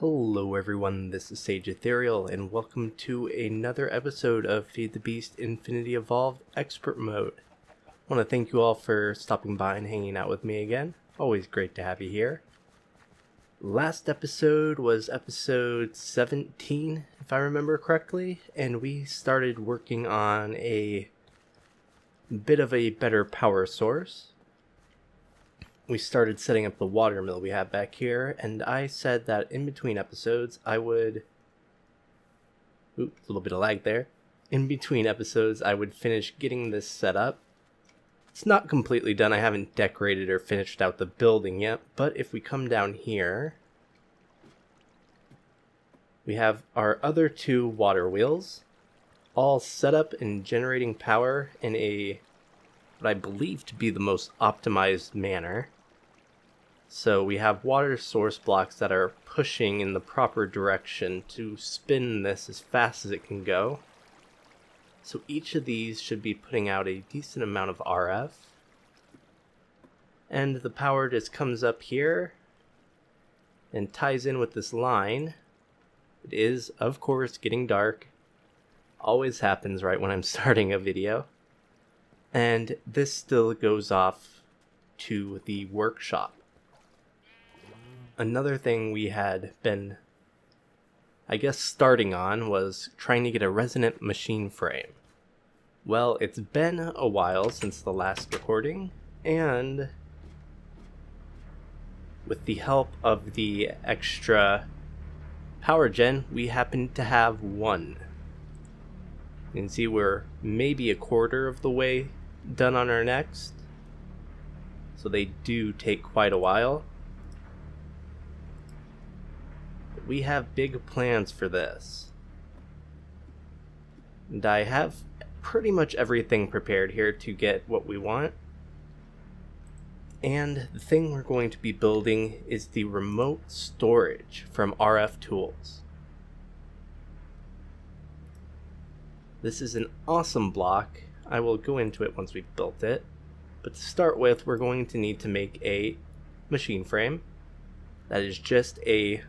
Hello everyone, this is SageEthereal, and welcome to another episode of FTB Infinity Evolved Expert Mode. I want to thank you all for stopping by and hanging out with me again. Always great to have you here. Last episode was episode 17, if I remember correctly, and we started working on a bit of a better power source. We started setting up the water mill we have back here, and I said that in between episodes I would... Oops, a little bit of lag there. In between episodes I would finish getting this set up. It's not completely done, I haven't decorated or finished out the building yet, but if we come down here, we have our other two water wheels, all set up and generating power in what I believe to be the most optimized manner. So we have water source blocks that are pushing in the proper direction to spin this as fast as it can go. So each of these should be putting out a decent amount of RF. And the power just comes up here and ties in with this line. It is, of course, getting dark. Always happens right when I'm starting a video. And this still goes off to the workshop. Another thing we had been, I guess, starting on was trying to get a resonant machine frame. Well, it's been a while since the last recording, and with the help of the extra power gen, we happen to have one. You can see we're maybe a quarter of the way done on our next, so they do take quite a while. But we have big plans for this, and I have pretty much everything prepared here to get what we want. And the thing we're going to be building is the remote storage from RF Tools. This is an awesome block. I will go into it once we've built it. But to start with, we're going to need to make a machine frame. That is just a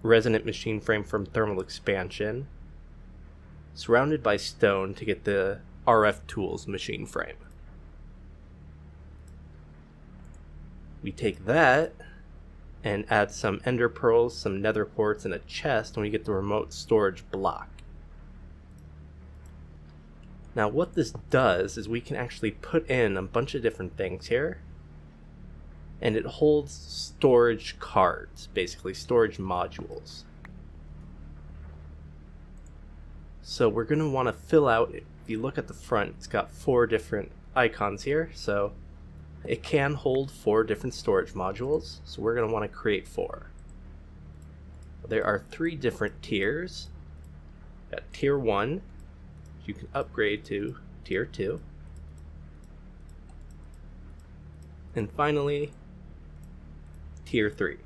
resonant machine frame from thermal expansion, surrounded by stone to get the RF Tools machine frame. We take that and add some ender pearls, some nether quartz, and a chest, and we get the remote storage block. Now what this does is we can actually put in a bunch of different things here, and it holds storage cards, basically storage modules. So we're going to want to fill out, if you look at the front, it's got 4 different icons here, so it can hold 4 different storage modules, so we're going to want to create 4. There are 3 different tiers. We've got tier 1, you can upgrade to tier 2. And finally, tier 3.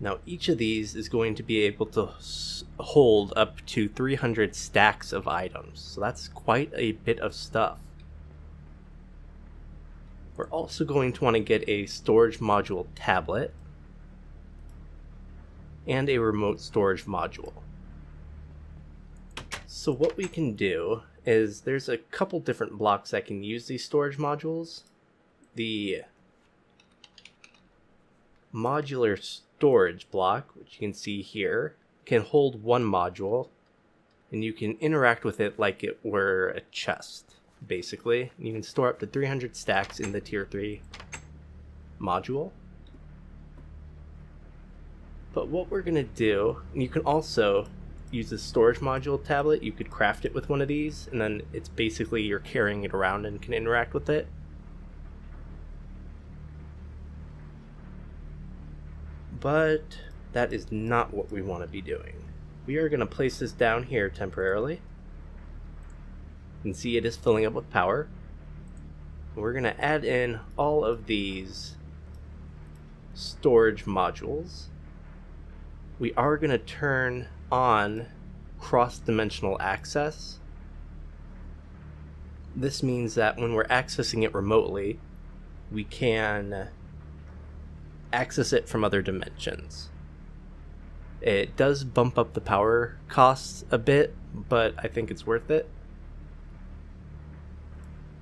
Now each of these is going to be able to hold up to 300 stacks of items, so that's quite a bit of stuff. We're also going to want to get a storage module tablet and a remote storage module. So what we can do is there's a couple different blocks that can use these storage modules. The modular storage block, which you can see here, can hold 1 module, and you can interact with it like it were a chest, basically. And you can store up to 300 stacks in the tier 3 module. But what we're going to do, and you can also use the storage module tablet, you could craft it with one of these, and then it's basically you're carrying it around and can interact with it. But that is not what we want to be doing. We are going to place this down here temporarily. You can see it is filling up with power. We're going to add in all of these storage modules. We are going to turn on cross-dimensional access. This means that when we're accessing it remotely, we can access it from other dimensions. It does bump up the power costs a bit, but I think it's worth it.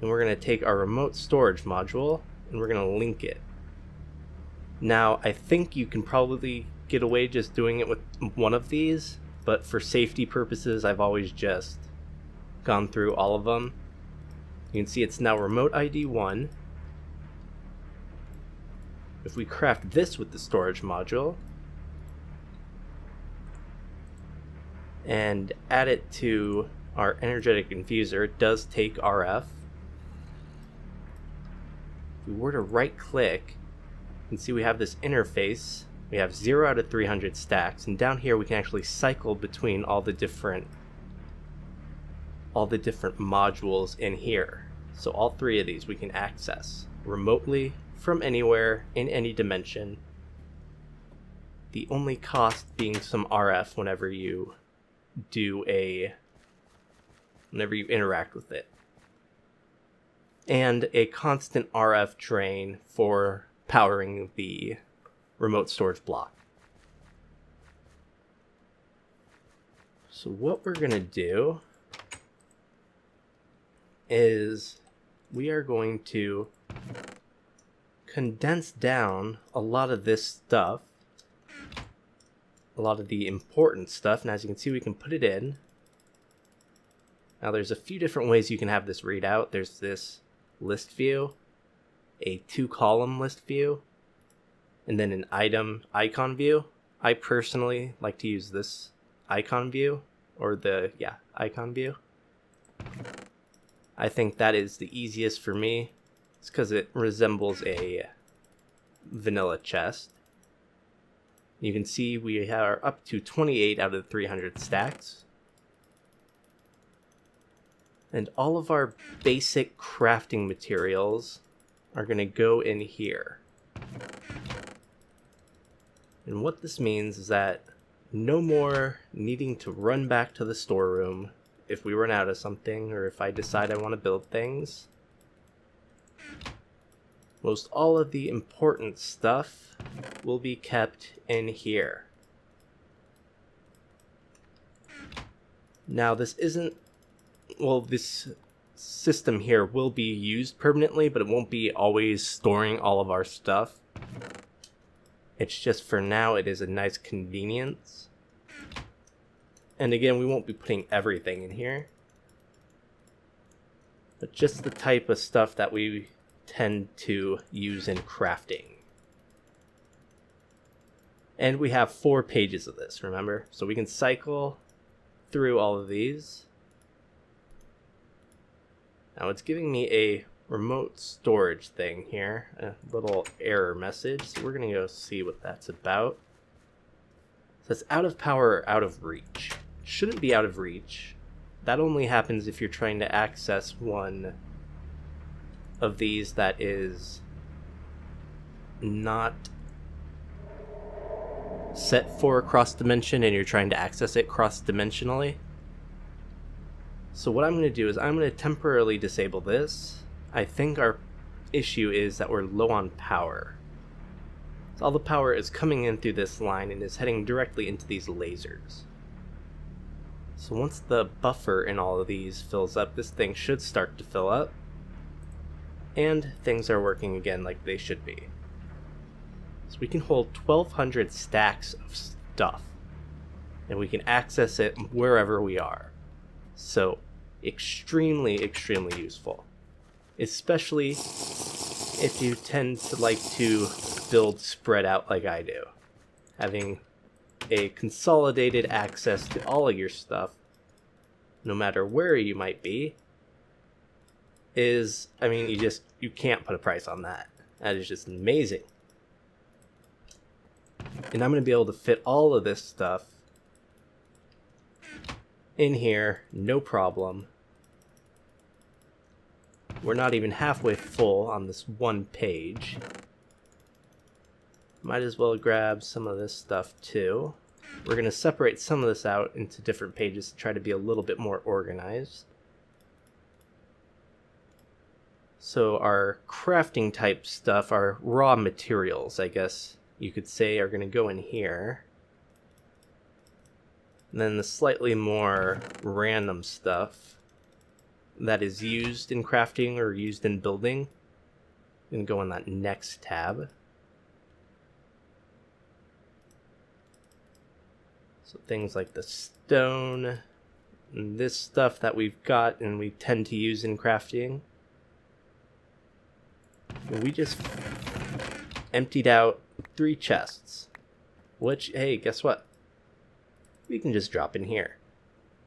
And we're going to take our remote storage module and we're going to link it. Now, I think you can probably get away just doing it with one of these, but for safety purposes, I've always just gone through all of them. You can see it's now remote ID 1. If we craft this with the storage module and add it to our energetic infuser, it does take RF. If we were to right click, you can see we have this interface. We have 0 out of 300 stacks, and down here we can actually cycle between all the different modules in here. So all 3 of these we can access remotely from anywhere in any dimension. The only cost being some RF whenever you interact with it. And a constant RF drain for powering the remote storage block. So what we're going to do is we are going to condense down a lot of this stuff, a lot of the important stuff, and as you can see we can put it in. Now there's a few different ways you can have this read out. There's this list view, a 2-column list view, and then an item icon view. I personally like to use this icon view, or the icon view. I think that is the easiest for me. It's because it resembles a vanilla chest. You can see we are up to 28 out of the 300 stacks. And all of our basic crafting materials are going to go in here. And what this means is that no more needing to run back to the storeroom if we run out of something, or if I decide I want to build things. Most all of the important stuff will be kept in here. Now this system here will be used permanently, but it won't be always storing all of our stuff. It's just for now it is a nice convenience. And again, we won't be putting everything in here, but just the type of stuff that we tend to use in crafting. And we have 4 pages of this, remember? So we can cycle through all of these. Now it's giving me a remote storage thing here, a little error message. So we're gonna go see what that's about. It says out of power or out of reach. Shouldn't be out of reach. That only happens if you're trying to access one of these that is not set for cross dimension and you're trying to access it cross dimensionally. So what I'm going to do is I'm going to temporarily disable this. I think our issue is that we're low on power. So all the power is coming in through this line and is heading directly into these lasers. So once the buffer in all of these fills up, this thing should start to fill up. And things are working again like they should be. So we can hold 1,200 stacks of stuff. And we can access it wherever we are. So extremely, extremely useful. Especially if you tend to like to build spread out like I do. Having a consolidated access to all of your stuff, no matter where you might be, is, I mean, you can't put a price on that. That is just amazing. And I'm going to be able to fit all of this stuff in here, no problem. We're not even halfway full on this one page. Might as well grab some of this stuff too. We're going to separate some of this out into different pages to try to be a little bit more organized. So our crafting type stuff, our raw materials, I guess you could say, are going to go in here. And then the slightly more random stuff that is used in crafting or used in building going to go in that next tab. So things like the stone and this stuff that we've got and we tend to use in crafting. We just emptied out 3 chests, which, hey, guess what? We can just drop in here.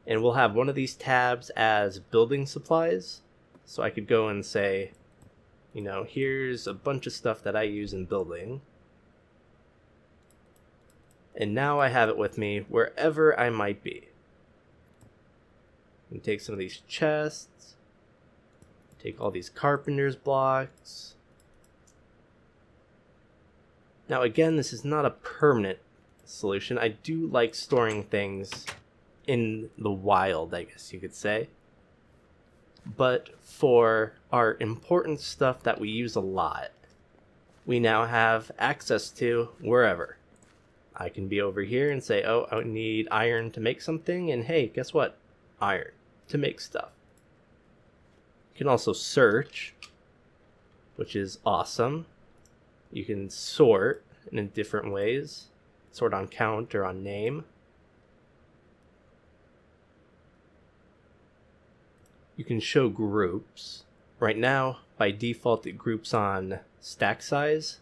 And we'll have one of these tabs as building supplies. So I could go and say, you know, here's a bunch of stuff that I use in building. And now I have it with me wherever I might be. And take some of these chests. Take all these carpenter's blocks. Now again, this is not a permanent solution. I do like storing things in the wild, I guess you could say. But for our important stuff that we use a lot, we now have access to wherever. I can be over here and say, oh, I need iron to make something, and hey, guess what? Iron to make stuff. You can also search, which is awesome. You can sort in different ways. Sort on count or on name. You can show groups. Right now, by default, it groups on stack size.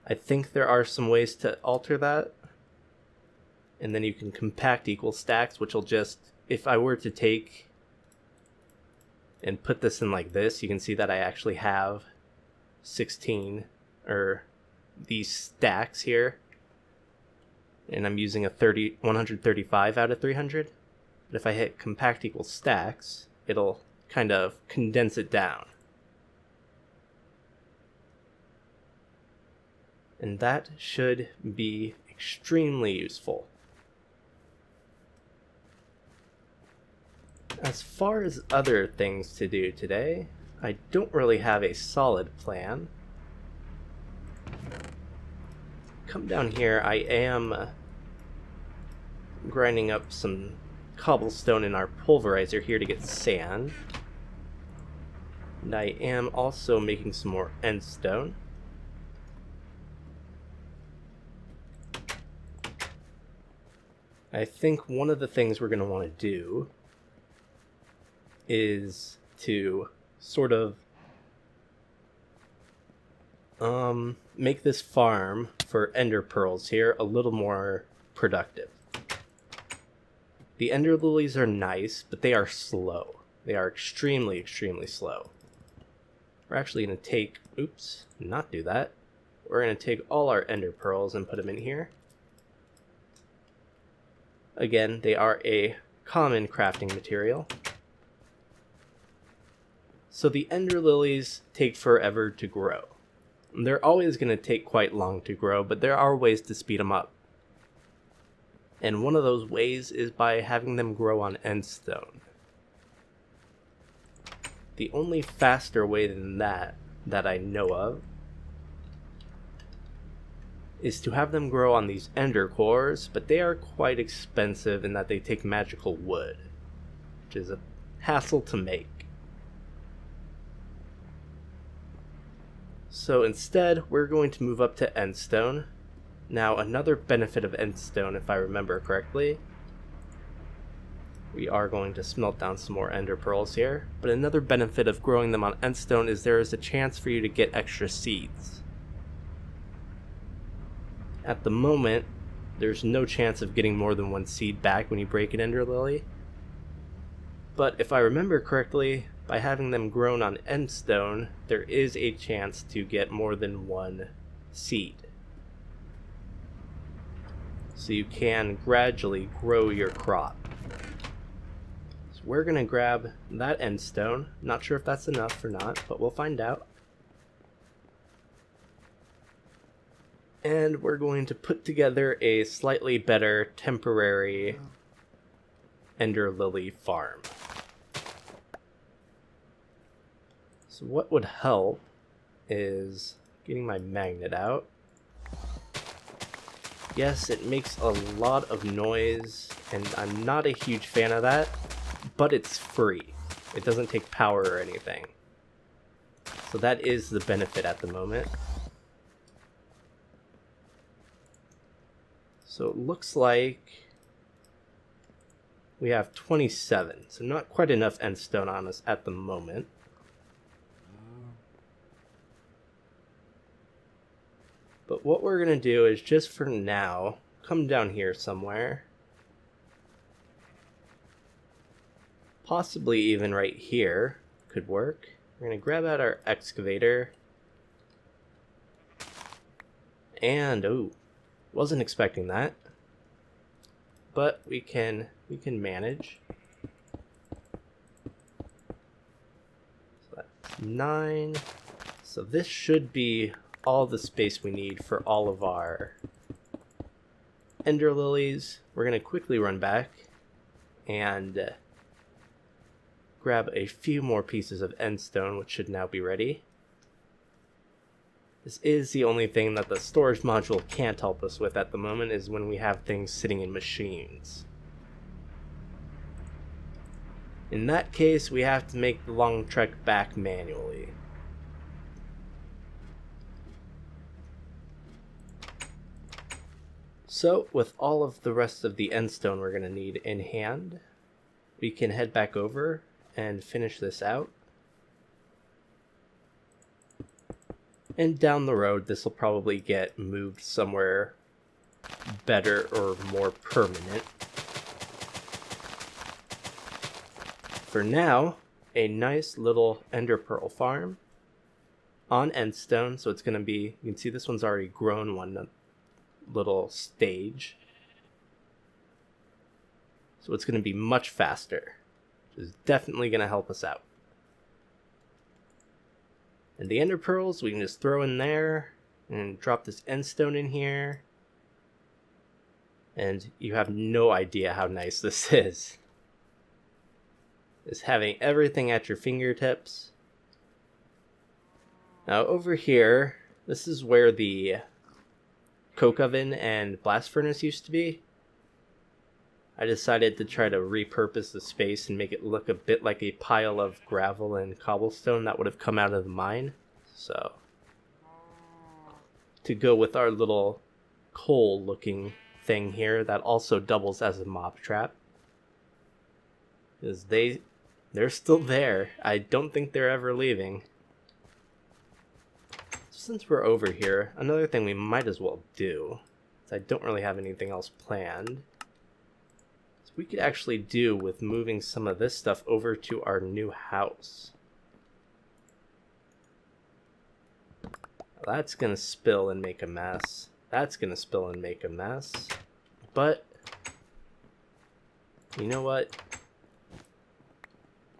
I think there are some ways to alter that. And then you can compact equal stacks, which will just, if I were to take and put this in like this, you can see that I actually have 16 or these stacks here. And I'm using a 135 out of 300. But if I hit compact equals stacks, it'll kind of condense it down. And that should be extremely useful. As far as other things to do today, I don't really have a solid plan. Come down here, I am grinding up some cobblestone in our pulverizer here to get sand. And I am also making some more endstone. I think one of the things we're going to want to do is to sort of make this farm for ender pearls here a little more productive. The ender lilies are nice, but they are slow. They are extremely, extremely slow. We're actually going to take, oops, not do that. We're going to take all our ender pearls and put them in here. Again, they are a common crafting material. So the ender lilies take forever to grow. They're always going to take quite long to grow, but there are ways to speed them up. And one of those ways is by having them grow on endstone. The only faster way than that I know of is to have them grow on these ender cores, but they are quite expensive in that they take magical wood, which is a hassle to make. So instead, we're going to move up to endstone. Now, another benefit of endstone, if I remember correctly, we are going to smelt down some more ender pearls here, but another benefit of growing them on endstone is there is a chance for you to get extra seeds. At the moment, there's no chance of getting more than 1 seed back when you break an ender lily. But if I remember correctly, by having them grown on endstone, there is a chance to get more than 1 seed. So you can gradually grow your crop. So we're going to grab that endstone. Not sure if that's enough or not, but we'll find out. And we're going to put together a slightly better temporary ender lily farm. So what would help is getting my magnet out. Yes, it makes a lot of noise, and I'm not a huge fan of that, but it's free. It doesn't take power or anything. So that is the benefit at the moment. So it looks like we have 27, so not quite enough end stone on us at the moment. But what we're going to do is, just for now, come down here somewhere. Possibly even right here could work. We're going to grab out our excavator. And, oh, wasn't expecting that. But we can manage. So that's 9. So this should be all the space we need for all of our ender lilies. We're going to quickly run back and grab a few more pieces of end stone, which should now be ready. This is the only thing that the storage module can't help us with at the moment, is when we have things sitting in machines. In that case, we have to make the long trek back manually. So, with all of the rest of the end stone we're going to need in hand, we can head back over and finish this out. And down the road, this will probably get moved somewhere better or more permanent. For now, a nice little ender pearl farm on end stone. So it's going to be, you can see this one's already grown one little stage. So it's going to be much faster, which is definitely going to help us out. And the ender pearls we can just throw in there and drop this end stone in here. And you have no idea how nice this is. Is having everything at your fingertips. Now over here, this is where the coke oven and blast furnace used to be. I decided to try to repurpose the space and make it look a bit like a pile of gravel and cobblestone that would have come out of the mine. So, to go with our little coal looking thing here that also doubles as a mob trap. Because they're still there. I don't think they're ever leaving. Since we're over here, another thing we might as well do, is I don't really have anything else planned, is we could actually do with moving some of this stuff over to our new house. That's going to spill and make a mess. That's going to spill and make a mess. But, you know what?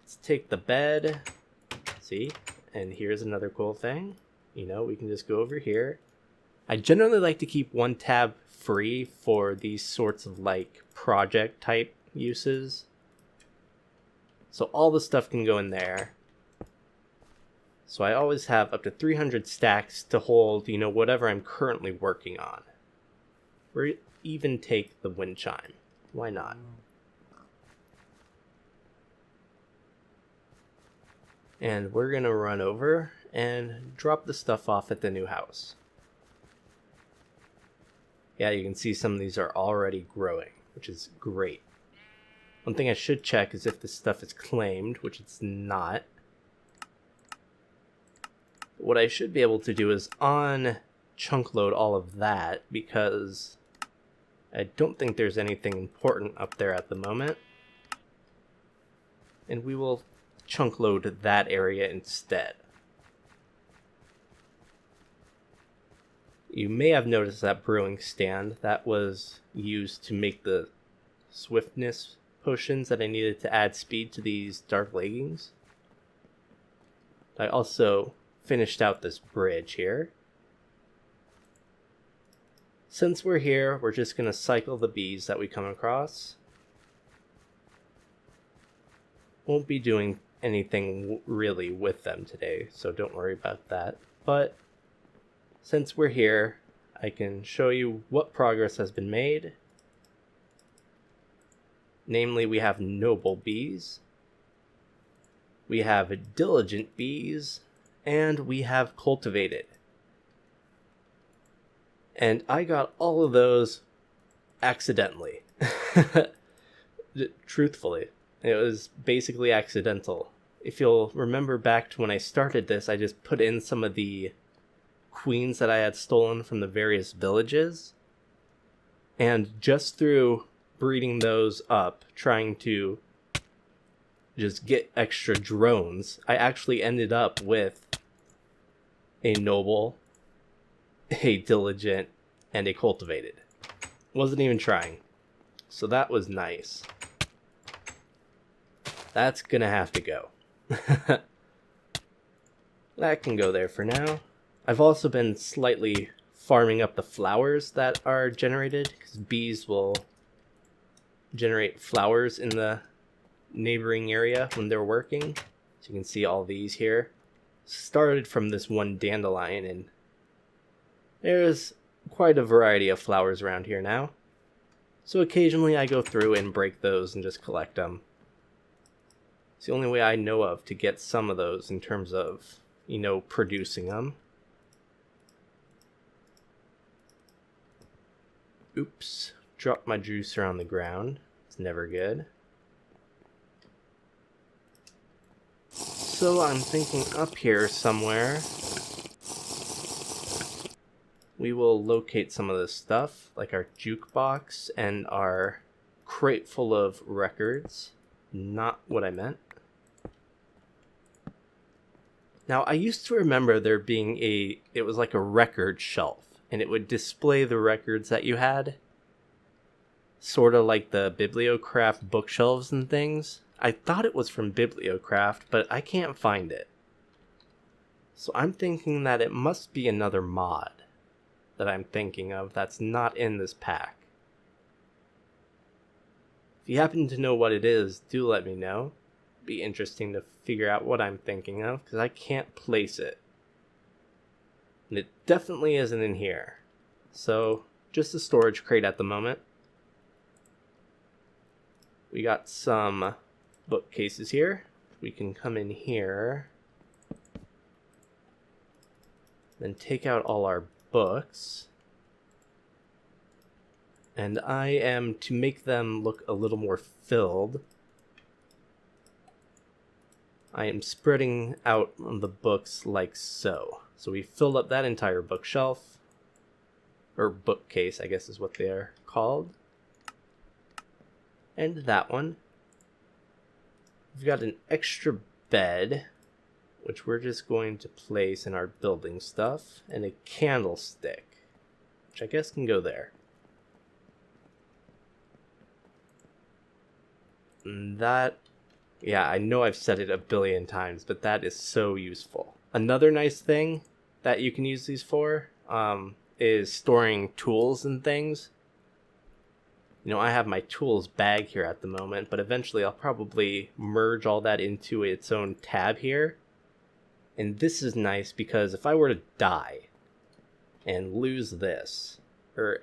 Let's take the bed. See? And here's another cool thing. You know, we can just go over here. I generally like to keep one tab free for these sorts of like project type uses. So all the stuff can go in there. So I always have up to 300 stacks to hold, you know, whatever I'm currently working on. Or even take the wind chime. Why not? And we're going to run over and drop the stuff off at the new house. Yeah, you can see some of these are already growing, which is great. One thing I should check is if this stuff is claimed, which it's not. What I should be able to do is chunk load all of that, because I don't think there's anything important up there at the moment. And we will chunk load that area instead. You may have noticed that brewing stand that was used to make the swiftness potions that I needed to add speed to these dark leggings. I also finished out this bridge here. Since we're here, we're just going to cycle the bees that we come across. Won't be doing anything really with them today, so don't worry about that. But since we're here, I can show you what progress has been made. Namely, we have noble bees, we have diligent bees, and we have cultivated. And I got all of those accidentally. Truthfully, it was basically accidental. If you'll remember back to when I started this, I just put in some of the queens that I had stolen from the various villages. And just through breeding those up, trying to just get extra drones, I actually ended up with a noble, a diligent, and a cultivated. Wasn't even trying. So that was nice. That's gonna have to go. That can go there for now. I've also been slightly farming up the flowers that are generated, because bees will generate flowers in the neighboring area when they're working. So you can see all these here. Started from this one dandelion, and there's quite a variety of flowers around here now. So occasionally I go through and break those and just collect them. It's the only way I know of to get some of those in terms of, producing them. Oops, dropped my juicer on the ground. It's never good. So I'm thinking up here somewhere we will locate some of this stuff, like our jukebox and our crate full of records. Not what I meant. Now, I used to remember there being it was like a record shelf, and it would display the records that you had. Sort of like the Bibliocraft bookshelves and things. I thought it was from Bibliocraft, but I can't find it. So I'm thinking that it must be another mod that I'm thinking of that's not in this pack. If you happen to know what it is, do let me know. It'd be interesting to figure out what I'm thinking of, because I can't place it. And it definitely isn't in here. So, just a storage crate at the moment. We got some bookcases here. We can come in here. Then take out all our books. And I am to make them look a little more filled. I am spreading out the books like so. So we filled up that entire bookshelf. Or bookcase, I guess is what they're called. And that one. We've got an extra bed, which we're just going to place in our building stuff. And a candlestick, which I guess can go there. And that, yeah, I know I've said it a billion times, but that is so useful. Another nice thing that you can use these for is storing tools and things. I have my tools bag here at the moment, but eventually I'll probably merge all that into its own tab here. And this is nice because if I were to die and lose this, or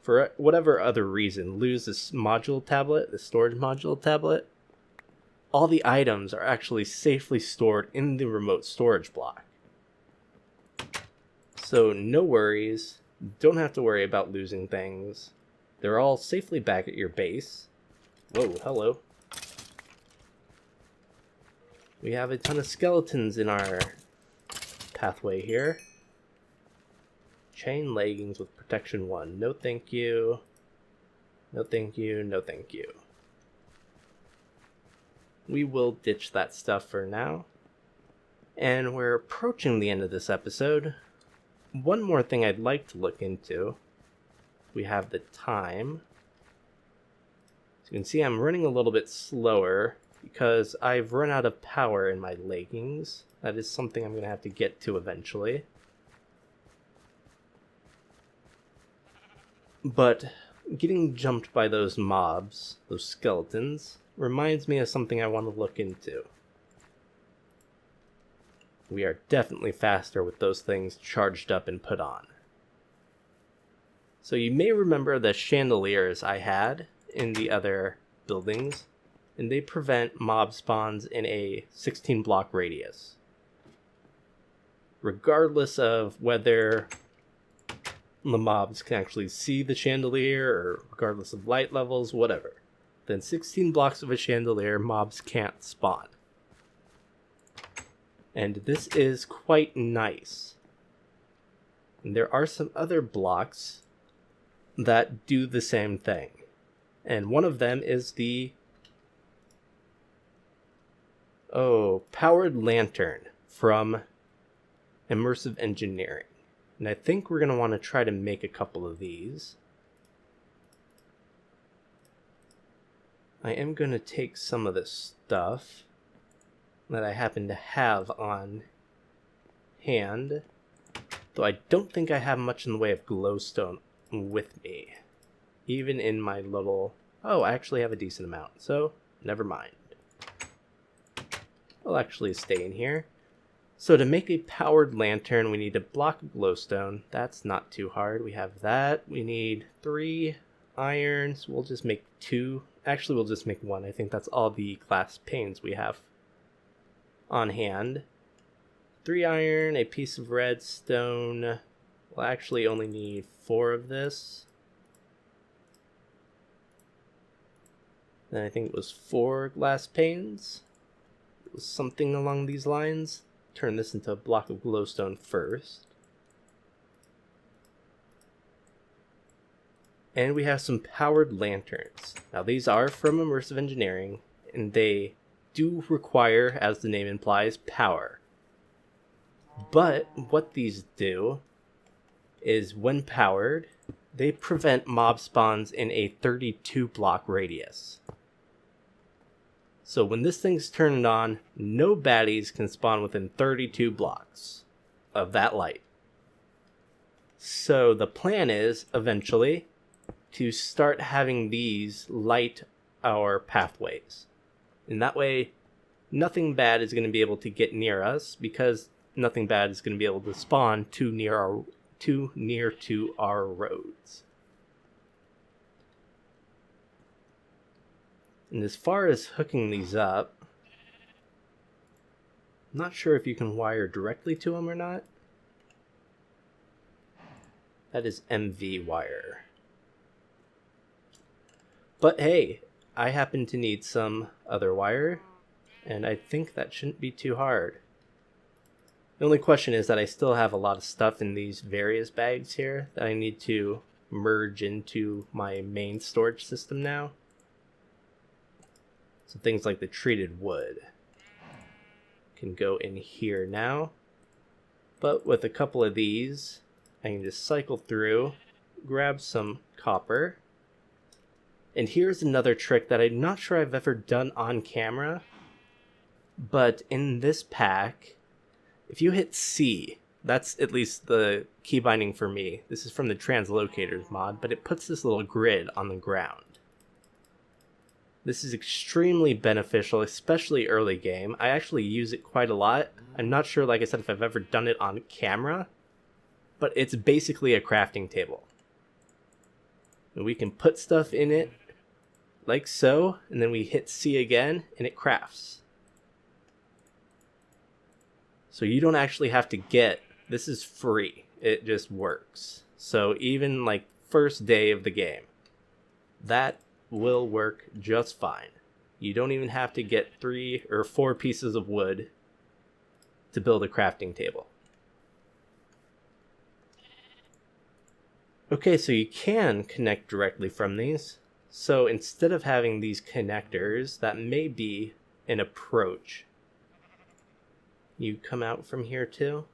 for whatever other reason, lose this module tablet, the storage module tablet, all the items are actually safely stored in the remote storage block. So no worries, don't have to worry about losing things. They're all safely back at your base. Whoa, hello. We have a ton of skeletons in our pathway here. Chain leggings with protection 1. No thank you. No thank you. No thank you. We will ditch that stuff for now. And we're approaching the end of this episode. One more thing I'd like to look into. We have the time. So you can see I'm running a little bit slower because I've run out of power in my leggings. That is something I'm going to have to get to eventually. But getting jumped by those mobs, those skeletons, reminds me of something I want to look into. We are definitely faster with those things charged up and put on. So you may remember the chandeliers I had in the other buildings, and they prevent mob spawns in a 16 block radius. Regardless of whether the mobs can actually see the chandelier, or regardless of light levels, whatever. Then 16 blocks of a chandelier, mobs can't spawn. And this is quite nice. And there are some other blocks that do the same thing. And one of them is the powered lantern from Immersive Engineering. And I think we're going to want to try to make a couple of these. I am going to take some of this stuff that I happen to have on hand, though I don't think I have much in the way of glowstone with me, even in my little... Oh, I actually have a decent amount, so never mind. I'll actually stay in here. So to make a powered lantern, we need a block of glowstone. That's not too hard. We have that. We need 3 iron, so we'll just make 2. Actually, we'll just make 1. I think that's all the glass panes we have on hand. 3 iron, a piece of redstone. We'll actually only need 4 of this. Then I think it was 4 glass panes. It was something along these lines. Turn this into a block of glowstone first. And we have some powered lanterns. Now these are from Immersive Engineering, and they do require, as the name implies, power. But what these do is, when powered, they prevent mob spawns in a 32 block radius. So when this thing's turned on, no baddies can spawn within 32 blocks of that light. So the plan is, eventually, to start having these light our pathways. And that way, nothing bad is going to be able to get near us, because nothing bad is going to be able to spawn too near to our roads. And as far as hooking these up, I'm not sure if you can wire directly to them or not. That is MV wire. But hey, I happen to need some other wire, and I think that shouldn't be too hard. The only question is that I still have a lot of stuff in these various bags here that I need to merge into my main storage system now. So things like the treated wood can go in here now. But with a couple of these, I can just cycle through, grab some copper. And here's another trick that I'm not sure I've ever done on camera. But in this pack, if you hit C, that's at least the key binding for me. This is from the Translocators mod, but it puts this little grid on the ground. This is extremely beneficial, especially early game. I actually use it quite a lot. I'm not sure, like I said, if I've ever done it on camera, but it's basically a crafting table. And we can put stuff in it, like so, and then we hit C again, and it crafts. So you don't actually have to get, this is free. It just works. So even like first day of the game, that will work just fine. You don't even have to get 3 or 4 pieces of wood to build a crafting table. Okay, so you can connect directly from these. So instead of having these connectors, that may be an approach. You come out from here too?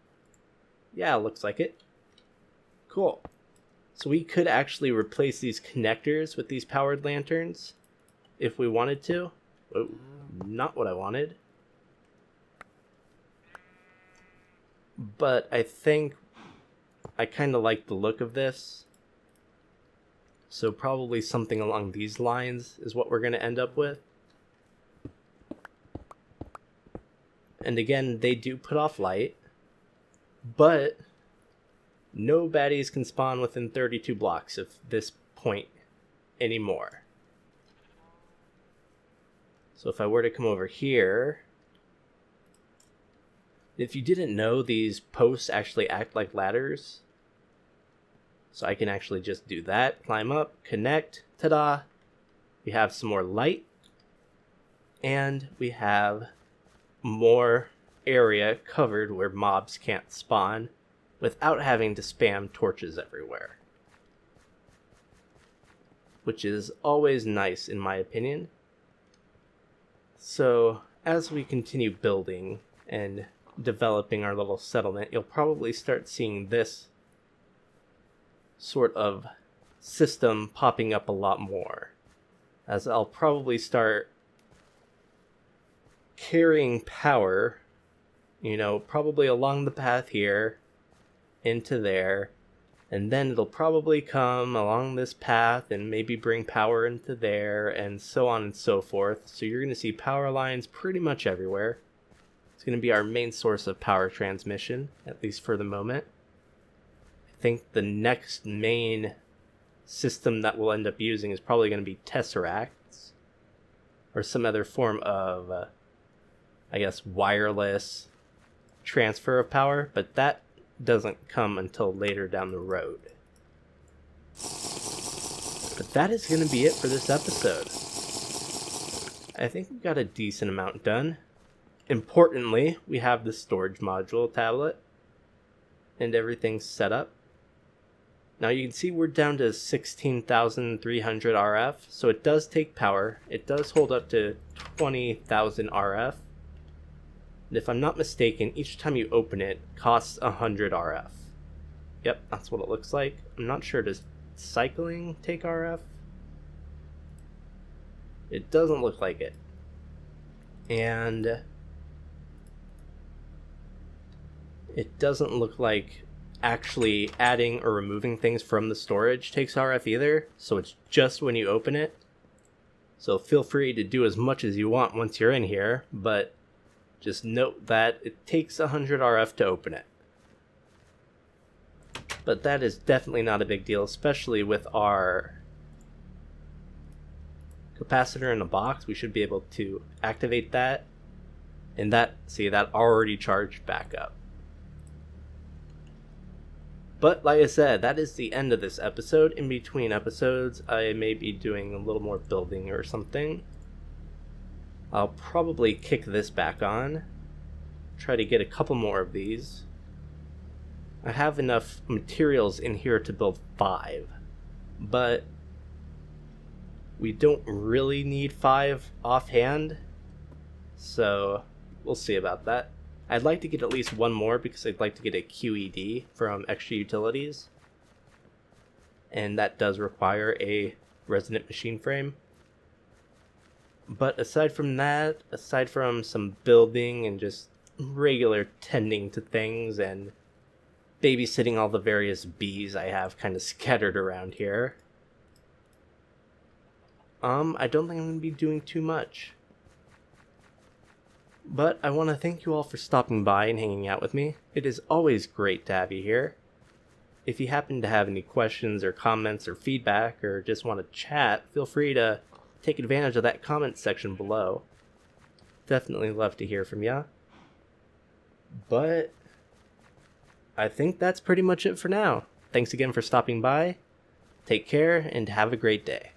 Yeah, looks like it. Cool. So we could actually replace these connectors with these powered lanterns if we wanted to. Oh, not what I wanted. But I think I kind of like the look of this. So probably something along these lines is what we're going to end up with. And again, they do put off light, but no baddies can spawn within 32 blocks of this point anymore. So if I were to come over here, if you didn't know, these posts actually act like ladders. So I can actually just do that, climb up, connect, ta-da! We have some more light, and we have more area covered where mobs can't spawn without having to spam torches everywhere. Which is always nice in my opinion. So as we continue building and developing our little settlement, you'll probably start seeing this sort of system popping up a lot more, as I'll probably start carrying power, probably along the path here into there, and then it'll probably come along this path and maybe bring power into there, and so on and so forth. So you're going to see power lines pretty much everywhere. It's going to be our main source of power transmission, at least for the moment. I think the next main system that we'll end up using is probably going to be tesseracts, or some other form of, wireless transfer of power, but that doesn't come until later down the road. But that is going to be it for this episode. I think we've got a decent amount done. Importantly, we have the storage module tablet and everything's set up. Now you can see we're down to 16,300 RF, so it does take power. It does hold up to 20,000 RF. And if I'm not mistaken, each time you open it costs 100 RF. Yep, that's what it looks like. I'm not sure, does cycling take RF? It doesn't look like it. And it doesn't look like actually adding or removing things from the storage takes RF either, so it's just when you open it. So feel free to do as much as you want once you're in here, but just note that it takes 100 RF to open it. But that is definitely not a big deal, especially with our capacitor in a box. We should be able to activate that, and that already charged back up. But like I said, that is the end of this episode. In between episodes, I may be doing a little more building or something. I'll probably kick this back on, try to get a couple more of these. I have enough materials in here to build 5, but we don't really need 5 offhand, so we'll see about that. I'd like to get at least one more because I'd like to get a QED from Extra Utilities, and that does require a resonant machine frame. But aside from that, aside from some building and just regular tending to things and babysitting all the various bees I have kind of scattered around here, I don't think I'm going to be doing too much. But I want to thank you all for stopping by and hanging out with me. It is always great to have you here. If you happen to have any questions or comments or feedback or just want to chat, feel free to take advantage of that comment section below. Definitely love to hear from ya. But I think that's pretty much it for now. Thanks again for stopping by. Take care and have a great day.